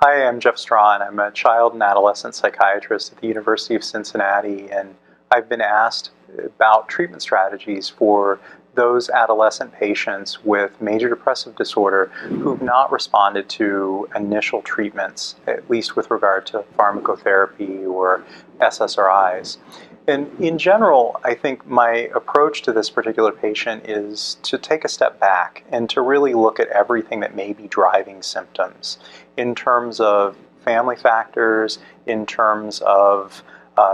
Hi, I'm Jeff Strawn. I'm a child and adolescent psychiatrist at the University of Cincinnati, and I've been asked about treatment strategies for those adolescent patients with major depressive disorder who've not responded to initial treatments, at least with regard to pharmacotherapy or SSRIs. And in general, I think my approach to this particular patient is to take a step back and to really look at everything that may be driving symptoms in terms of family factors, in terms of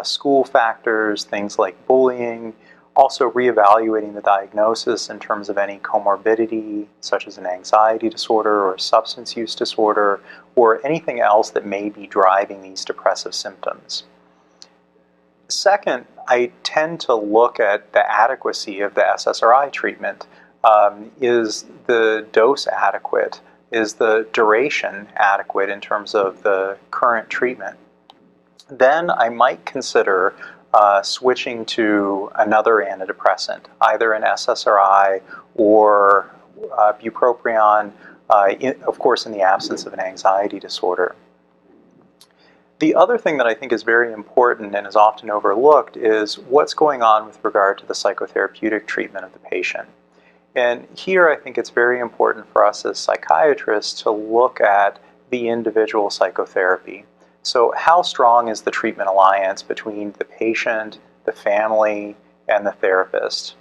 school factors, things like bullying, also reevaluating the diagnosis in terms of any comorbidity, such as an anxiety disorder or a substance use disorder, or anything else that may be driving these depressive symptoms. Second, I tend to look at the adequacy of the SSRI treatment. Is the dose adequate? Is the duration adequate in terms of the current treatment? Then I might consider switching to another antidepressant, either an SSRI or bupropion, of course in the absence of an anxiety disorder. The other thing that I think is very important and is often overlooked is what's going on with regard to the psychotherapeutic treatment of the patient. And here I think it's very important for us as psychiatrists to look at the individual psychotherapy. So how strong is the treatment alliance between the patient, the family, and the therapist?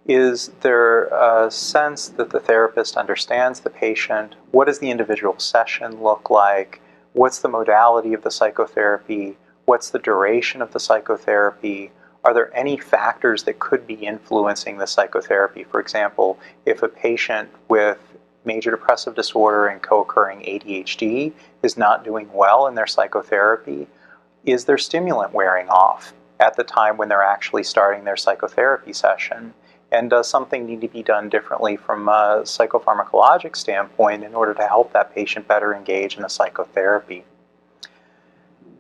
Is there a sense that the therapist understands the patient? What does the individual session look like? What's the modality of the psychotherapy? What's the duration of the psychotherapy? Are there any factors that could be influencing the psychotherapy? For example, if a patient with major depressive disorder and co-occurring ADHD is not doing well in their psychotherapy, is their stimulant wearing off at the time when they're actually starting their psychotherapy session? And does something need to be done differently from a psychopharmacologic standpoint in order to help that patient better engage in the psychotherapy?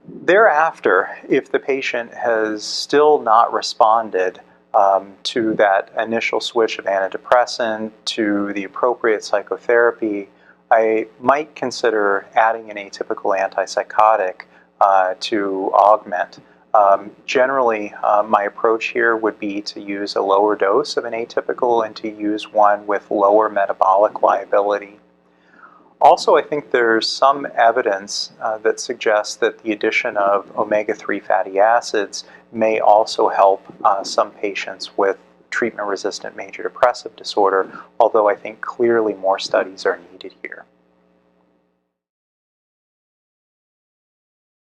Thereafter, if the patient has still not responded to that initial switch of antidepressant to the appropriate psychotherapy, I might consider adding an atypical antipsychotic to augment. Generally, my approach here would be to use a lower dose of an atypical and to use one with lower metabolic liability. Also, I think there's some evidence that suggests that the addition of omega-3 fatty acids may also help some patients with treatment-resistant major depressive disorder, although I think clearly more studies are needed here.